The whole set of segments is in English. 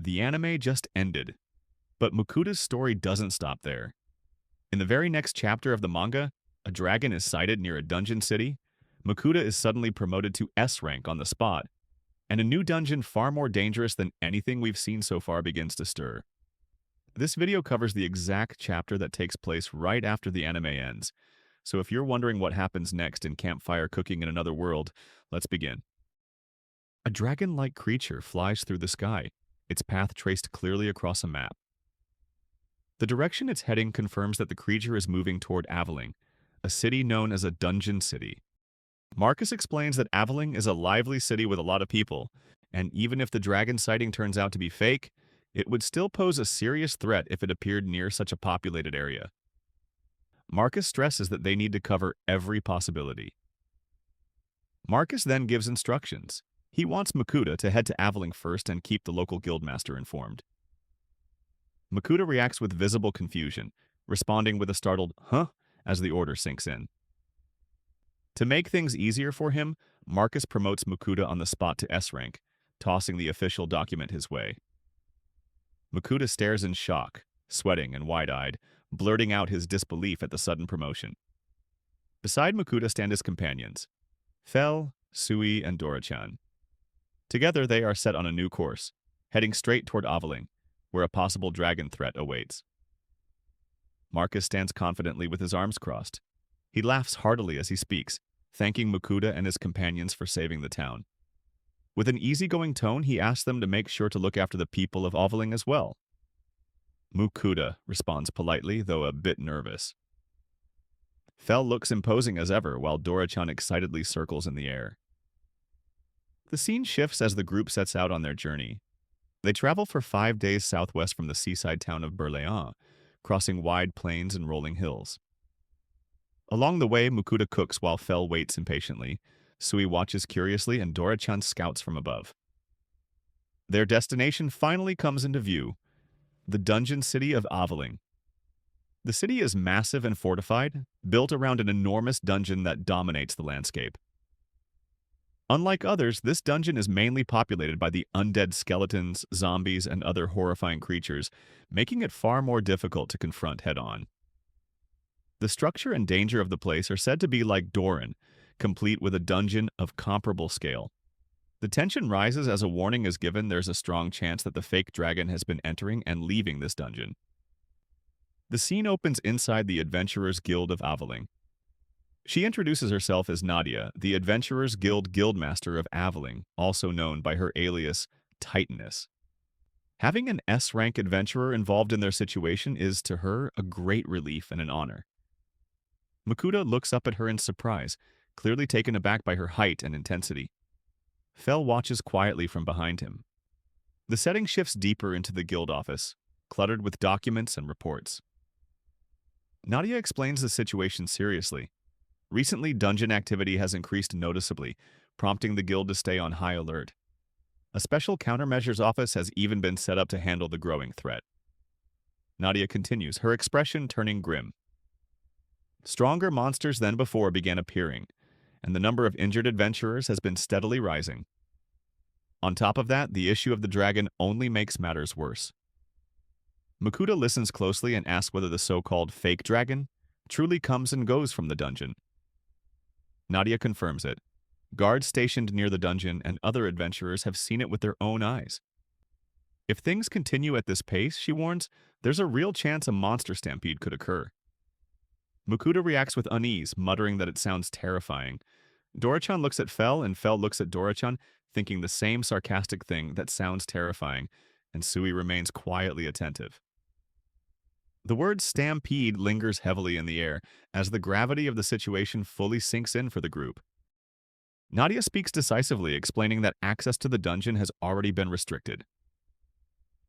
The anime just ended, but Mukuta's story doesn't stop there. In the very next chapter of the manga, a dragon is sighted near a dungeon city. Mukuta is suddenly promoted to S rank on the spot, and a new dungeon far more dangerous than anything we've seen so far begins to stir. This video covers the exact chapter that takes place right after the anime ends, so if you're wondering what happens next in Campfire Cooking in Another World, let's begin. A dragon-like creature flies through the sky, its path traced clearly across a map. The direction it's heading confirms that the creature is moving toward Aveling, a city known as a dungeon city. Marcus explains that Aveling is a lively city with a lot of people, and even if the dragon sighting turns out to be fake, it would still pose a serious threat if it appeared near such a populated area. Marcus stresses that they need to cover every possibility. Marcus then gives instructions. He wants Mukuta to head to Aveling first and keep the local guildmaster informed. Mukuta reacts with visible confusion, responding with a startled, "Huh?" as the order sinks in. To make things easier for him, Marcus promotes Mukuta on the spot to S rank, tossing the official document his way. Mukuta stares in shock, sweating and wide-eyed, blurting out his disbelief at the sudden promotion. Beside Mukuta stand his companions, Fel, Sui, and Dora-chan. Together they are set on a new course, heading straight toward Aveling, where a possible dragon threat awaits. Marcus stands confidently with his arms crossed. He laughs heartily as he speaks, thanking Mukuta and his companions for saving the town. With an easygoing tone, he asks them to make sure to look after the people of Aveling as well. Mukuta responds politely, though a bit nervous. Fel looks imposing as ever, while Dora-chan excitedly circles in the air. The scene shifts as the group sets out on their journey. They travel for 5 days southwest from the seaside town of Berléans, crossing wide plains and rolling hills. Along the way, Mukuta cooks while Fel waits impatiently. Sui watches curiously, and Dora-chan scouts from above. Their destination finally comes into view, the dungeon city of Aveling. The city is massive and fortified, built around an enormous dungeon that dominates the landscape. Unlike others, this dungeon is mainly populated by the undead skeletons, zombies, and other horrifying creatures, making it far more difficult to confront head-on. The structure and danger of the place are said to be like Doran, complete with a dungeon of comparable scale. The tension rises as a warning is given there's a strong chance that the fake dragon has been entering and leaving this dungeon. The scene opens inside the Adventurers Guild of Aveling. She introduces herself as Nadia, the Adventurers Guild Guildmaster of Aveling, also known by her alias Titaness. Having an S-rank adventurer involved in their situation is, to her, a great relief and an honor. Mukuta looks up at her in surprise, clearly taken aback by her height and intensity. Fel watches quietly from behind him. The setting shifts deeper into the guild office, cluttered with documents and reports. Nadia explains the situation seriously. Recently, dungeon activity has increased noticeably, prompting the guild to stay on high alert. A special countermeasures office has even been set up to handle the growing threat. Nadia continues, her expression turning grim. Stronger monsters than before began appearing, and the number of injured adventurers has been steadily rising. On top of that, the issue of the dragon only makes matters worse. Mukuta listens closely and asks whether the so-called fake dragon truly comes and goes from the dungeon. Nadia confirms it. Guards stationed near the dungeon and other adventurers have seen it with their own eyes. If things continue at this pace, she warns, there's a real chance a monster stampede could occur. Mukuta reacts with unease, muttering that it sounds terrifying. Dora-chan looks at Fel, and Fel looks at Dora-chan, thinking the same sarcastic thing that sounds terrifying, and Sui remains quietly attentive. The word stampede lingers heavily in the air as the gravity of the situation fully sinks in for the group. Nadia speaks decisively, explaining that access to the dungeon has already been restricted.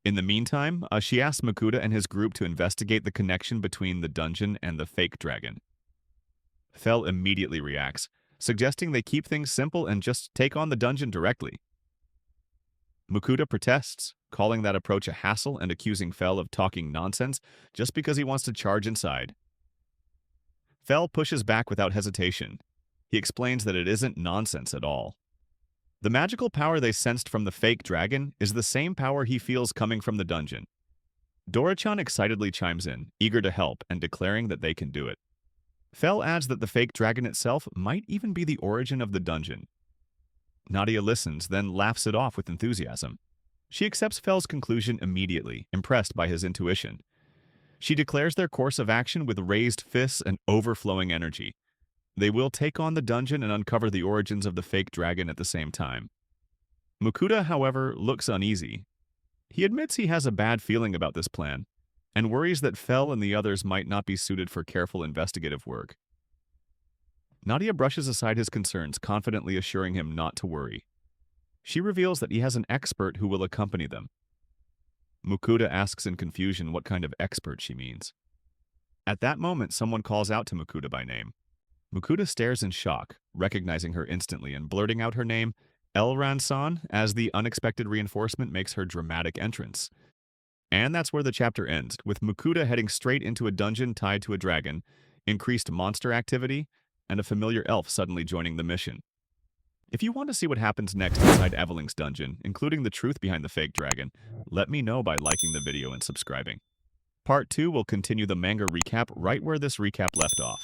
In the meantime, she asks Mukuta and his group to investigate the connection between the dungeon and the fake dragon. Fel immediately reacts, suggesting they keep things simple and just take on the dungeon directly. Mukuta protests, calling that approach a hassle and accusing Fel of talking nonsense just because he wants to charge inside. Fel pushes back without hesitation. He explains that it isn't nonsense at all. The magical power they sensed from the fake dragon is the same power he feels coming from the dungeon. Dora-chan excitedly chimes in, eager to help and declaring that they can do it. Fel adds that the fake dragon itself might even be the origin of the dungeon. Nadia listens, then laughs it off with enthusiasm. She accepts Fel's conclusion immediately, impressed by his intuition. She declares their course of action with raised fists and overflowing energy. They will take on the dungeon and uncover the origins of the fake dragon at the same time. Mukuda, however, looks uneasy. He admits he has a bad feeling about this plan, and worries that Fel and the others might not be suited for careful investigative work. Nadia brushes aside his concerns, confidently assuring him not to worry. She reveals that he has an expert who will accompany them. Mukuda asks in confusion what kind of expert she means. At that moment, someone calls out to Mukuda by name. Mukuda stares in shock, recognizing her instantly and blurting out her name, Elran-san, as the unexpected reinforcement makes her dramatic entrance. And that's where the chapter ends, with Mukuda heading straight into a dungeon tied to a dragon, increased monster activity, and a familiar elf suddenly joining the mission. If you want to see what happens next inside Evelink's dungeon, including the truth behind the fake dragon, let me know by liking the video and subscribing. Part 2 will continue the manga recap right where this recap left off.